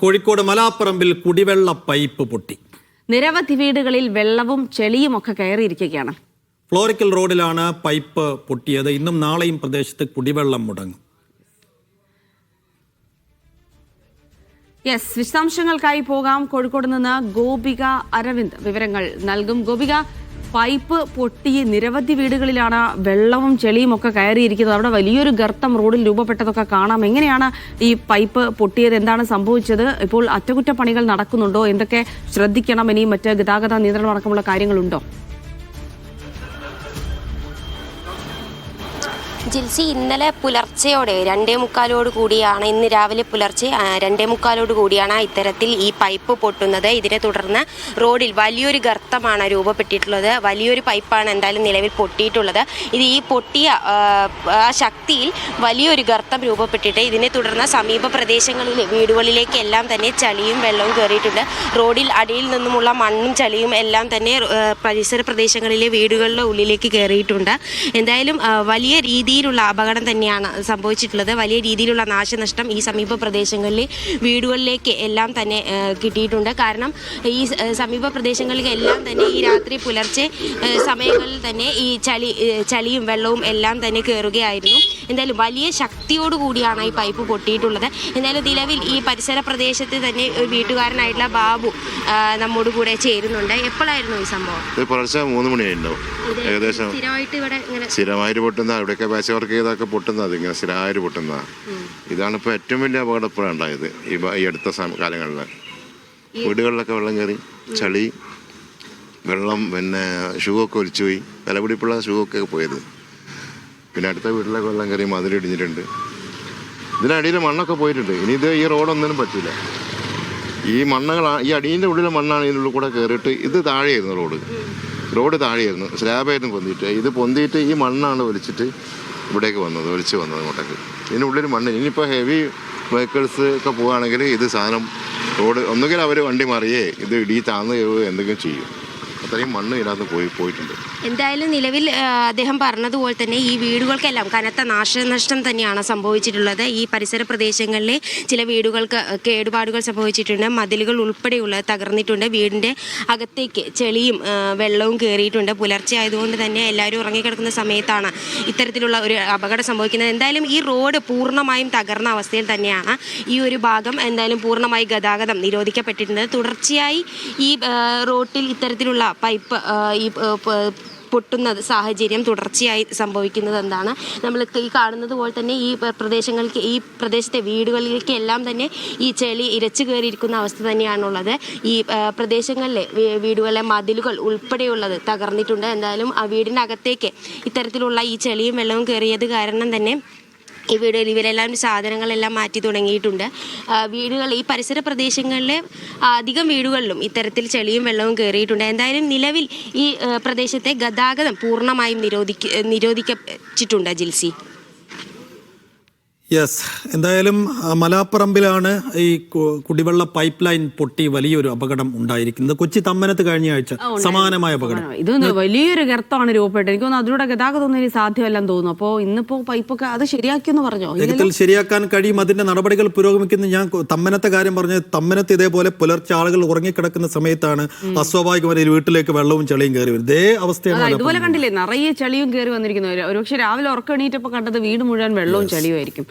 കോഴിക്കോട് മലാപ്പറമ്പിൽ കുടിവെള്ള പൈപ്പ് പൊട്ടി. നിരവധി വീടുകളിൽ വെള്ളവും ചെളിയും ഒക്കെ കയറിയിരിക്കുകയാണ്. ഫ്ലോറിക്കൽ റോഡിലാണ് പൈപ്പ് പൊട്ടിയത്. ഇന്നും നാളെയും പ്രദേശത്ത് കുടിവെള്ളം മുടങ്ങും. വിശദാംശങ്ങൾക്കായി പോകാം. കോഴിക്കോട് നിന്ന് ഗോപിക അരവിന്ദ് വിവരങ്ങൾ നൽകും. ഗോപിക, പൈപ്പ് പൊട്ടി നിരവധി വീടുകളിലാണ് വെള്ളവും ചെളിയും ഒക്കെ കയറിയിരിക്കുന്നത്. അവിടെ വലിയൊരു ഗർത്തം റോഡിൽ രൂപപ്പെട്ടതൊക്കെ കാണാം. എങ്ങനെയാണ് ഈ പൈപ്പ് പൊട്ടിയത്? എന്താണ് സംഭവിച്ചത്? ഇപ്പോൾ അറ്റകുറ്റപ്പണികൾ നടക്കുന്നുണ്ടോ? എന്തൊക്കെ ശ്രദ്ധിക്കണം? ഇനി മറ്റ് ഗതാഗത നിയന്ത്രണം അടക്കമുള്ള കാര്യങ്ങളുണ്ടോ? ജിൽസി, ഇന്നലെ പുലർച്ചെയോടെ 2:45 കൂടിയാണ്, ഇന്ന് രാവിലെ പുലർച്ചെ 2:45 കൂടിയാണ് ഇത്തരത്തിൽ ഈ പൈപ്പ് പൊട്ടുന്നത്. ഇതിനെ തുടർന്ന് റോഡിൽ വലിയൊരു ഗർത്തമാണ് രൂപപ്പെട്ടിട്ടുള്ളത്. വലിയൊരു പൈപ്പാണ് എന്തായാലും നിലവിൽ പൊട്ടിയിട്ടുള്ളത്. ഇത് ഈ പൊട്ടിയ ആ ശക്തിയിൽ വലിയൊരു ഗർത്തം രൂപപ്പെട്ടിട്ട് ഇതിനെ തുടർന്ന് സമീപ പ്രദേശങ്ങളിലെ വീടുകളിലേക്ക് എല്ലാം തന്നെ ചളിയും വെള്ളവും കയറിയിട്ടുണ്ട്. റോഡിൽ അടിയിൽ നിന്നുമുള്ള മണ്ണും ചളിയും എല്ലാം തന്നെ പരിസര പ്രദേശങ്ങളിലെ വീടുകളുടെ ഉള്ളിലേക്ക് കയറിയിട്ടുണ്ട്. എന്തായാലും വലിയ രീതിയിലുള്ള അപകടം തന്നെയാണ് സംഭവിച്ചിട്ടുള്ളത്. വലിയ രീതിയിലുള്ള നാശനഷ്ടം ഈ സമീപ പ്രദേശങ്ങളിലെ വീടുകളിലേക്ക് എല്ലാം തന്നെ കിട്ടിയിട്ടുണ്ട്. കാരണം ഈ സമീപ പ്രദേശങ്ങളിലേക്ക് എല്ലാം തന്നെ ഈ രാത്രി പുലർച്ചെ സമയങ്ങളിൽ തന്നെ ഈ ചളിയും വെള്ളവും എല്ലാം തന്നെ കയറുകയായിരുന്നു. എന്തായാലും വലിയ ശക്തിയോടുകൂടിയാണ് ഈ പൈപ്പ് പൊട്ടിയിട്ടുള്ളത്. എന്തായാലും നിലവിൽ ഈ പരിസര പ്രദേശത്ത് തന്നെ വീട്ടുകാരനായിട്ടുള്ള ബാബു നമ്മോട് കൂടെ ചേരുന്നുണ്ട്. എപ്പോഴായിരുന്നു ഈ സംഭവം? പുലർച്ചെ 3 മണിയായിട്ടുണ്ടാവും. ഏകദേശം സ്ഥിരമായിട്ട് ഇവിടെ സ്ഥിരമായിട്ട് പൊട്ടുന്ന, ഇവിടെയൊക്കെ പാച്ച് വർക്ക് ചെയ്തൊക്കെ പൊട്ടുന്നത് ഇങ്ങനെ സ്ഥിരമായിട്ട് പൊട്ടുന്നതാണ്. ഇതാണ് ഇപ്പോൾ ഏറ്റവും വലിയ അപകടം ഇപ്പോഴാണ് ഉണ്ടായത് ഈ അടുത്ത കാലങ്ങളിൽ. വീടുകളിലൊക്കെ വെള്ളം കയറി, ചളി, വെള്ളം, പിന്നെ ഷൂ ഒക്കെ ഒലിച്ചുപോയി, വിലപിടിപ്പുള്ള ഷൂ ഒക്കെ പോയത്. പിന്നെ അടുത്ത വീട്ടിലൊക്കെ വെള്ളം കയറി, മതിലിടിഞ്ഞിട്ടുണ്ട്. ഇതിനടിയിൽ മണ്ണൊക്കെ പോയിട്ടുണ്ട്. ഇനി ഇത് ഈ റോഡൊന്നിനും പറ്റില്ല. ഈ മണ്ണുകളാണ്, ഈ അടീൻ്റെ ഉള്ളിലെ മണ്ണാണ് ഇതിനുള്ളിൽ കൂടെ കയറിയിട്ട്. ഇത് താഴെയായിരുന്നു റോഡ് താഴെയായിരുന്നു, സ്ലാബായിരുന്നു പൊന്തിയിട്ട്. ഇത് പൊന്തിയിട്ട് ഈ മണ്ണാണ് ഒലിച്ചിട്ട് ഇവിടേക്ക് ഒലിച്ച് വന്നത് അങ്ങോട്ടേക്ക്. ഇതിനുള്ളിൽ മണ്ണ്. ഇനിയിപ്പോൾ ഹെവി വെഹിക്കിൾസ് ഒക്കെ പോവുകയാണെങ്കിൽ ഇത് സാധനം റോഡ് ഒന്നുകിൽ അവർ വണ്ടി മറിയേ ഇത് ഇടി താന്ന് എന്തെങ്കിലും ചെയ്യും. അത്രയും മണ്ണ് ഇതിനകത്ത് പോയിട്ടുണ്ട്. എന്തായാലും നിലവിൽ അദ്ദേഹം പറഞ്ഞതുപോലെ തന്നെ ഈ വീടുകൾക്കെല്ലാം കനത്ത നാശനഷ്ടം തന്നെയാണ് സംഭവിച്ചിട്ടുള്ളത്. ഈ പരിസര പ്രദേശങ്ങളിലെ ചില വീടുകൾക്ക് കേടുപാടുകൾ സംഭവിച്ചിട്ടുണ്ട്. മതിലുകൾ ഉൾപ്പെടെയുള്ളത് തകർന്നിട്ടുണ്ട്. വീടിൻ്റെ അകത്തേക്ക് ചെളിയും വെള്ളവും കയറിയിട്ടുണ്ട്. പുലർച്ചെ ആയതുകൊണ്ട് തന്നെ എല്ലാവരും ഉറങ്ങിക്കിടക്കുന്ന സമയത്താണ് ഇത്തരത്തിലുള്ള ഒരു അപകടം സംഭവിക്കുന്നത്. എന്തായാലും ഈ റോഡ് പൂർണ്ണമായും തകർന്ന അവസ്ഥയിൽ തന്നെയാണ്. ഈ ഒരു ഭാഗം എന്തായാലും പൂർണ്ണമായി ഗതാഗതം നിരോധിക്കപ്പെട്ടിട്ടുണ്ട്. തുടർച്ചയായി ഈ റോഡിൽ ഇത്തരത്തിലുള്ള പൈപ്പ് ഈ പൊട്ടുന്ന സാഹചര്യം തുടർച്ചയായി സംഭവിക്കുന്നത് എന്താണ്? നമ്മൾ ഈ കാണുന്നത് പോലെ തന്നെ ഈ പ്രദേശത്തെ വീടുകളിലേക്ക് എല്ലാം തന്നെ ഈ ചെളി ഇരച്ചു കയറിയിരിക്കുന്ന അവസ്ഥ തന്നെയാണുള്ളത്. ഈ പ്രദേശങ്ങളിലെ വീടുകളിലെ മതിലുകൾ ഉൾപ്പെടെയുള്ളത് തകർന്നിട്ടുണ്ട്. എന്തായാലും ആ വീടിനകത്തേക്ക് ഇത്തരത്തിലുള്ള ഈ ചെളിയും വെള്ളവും കയറിയത് കാരണം തന്നെ ഇവരെല്ലാം സാധനങ്ങളെല്ലാം മാറ്റി തുടങ്ങിയിട്ടുണ്ട്. ഈ പരിസര പ്രദേശങ്ങളിലെ അധികം വീടുകളിലും ഇത്തരത്തിൽ ചെളിയും വെള്ളവും കയറിയിട്ടുണ്ട്. എന്തായാലും നിലവിൽ ഈ പ്രദേശത്തെ ഗതാഗതം പൂർണ്ണമായും നിരോധിച്ചിട്ടുണ്ട്. ജിൽസി, എന്തായാലും മലാപ്പറമ്പിലാണ് ഈ കുടിവെള്ള പൈപ്പ് ലൈൻ പൊട്ടി വലിയൊരു അപകടം ഉണ്ടായിരിക്കുന്നത്. കൊച്ചി തമ്മനത്ത് കഴിഞ്ഞ ആഴ്ച സമാനമായ അപകടം. ഇത് വലിയൊരു ഗർത്തമാണ് രൂപപ്പെട്ടത്. എനിക്ക് തോന്നുന്നു അതിലൂടെ ഗതാഗതം ഒന്നും ഇനി സാധ്യമല്ലെന്ന് തോന്നുന്നു. അപ്പോൾ ഇന്നിപ്പോ പൈപ്പൊക്കെ അത് ശരിയാക്കിയെന്ന് പറഞ്ഞോ? വേഗത്തിൽ ശരിയാക്കാൻ കഴിയും. അതിന്റെ നടപടികൾ പുരോഗമിക്കുന്നു. ഞാൻ തമ്മനത്തെ കാര്യം പറഞ്ഞത്, തമ്മനത്ത് ഇതേപോലെ പുലർച്ചെ ആളുകൾ ഉറങ്ങിക്കിടക്കുന്ന സമയത്താണ് അസ്വാഭാവികമായി വീട്ടിലേക്ക് വെള്ളവും ചെളിയും കയറി വരും. ഇതേ അവസ്ഥയാണ്. ഇതുപോലെ കണ്ടില്ലേ, നിറയെ ചെളിയും കയറി വന്നിരിക്കുന്നത്. ഒരുപക്ഷെ രാവിലെ ഉറക്കണീറ്റപ്പോൾ കണ്ടത് വീട് മുഴുവൻ വെള്ളവും ചെളിയും ആയിരിക്കും.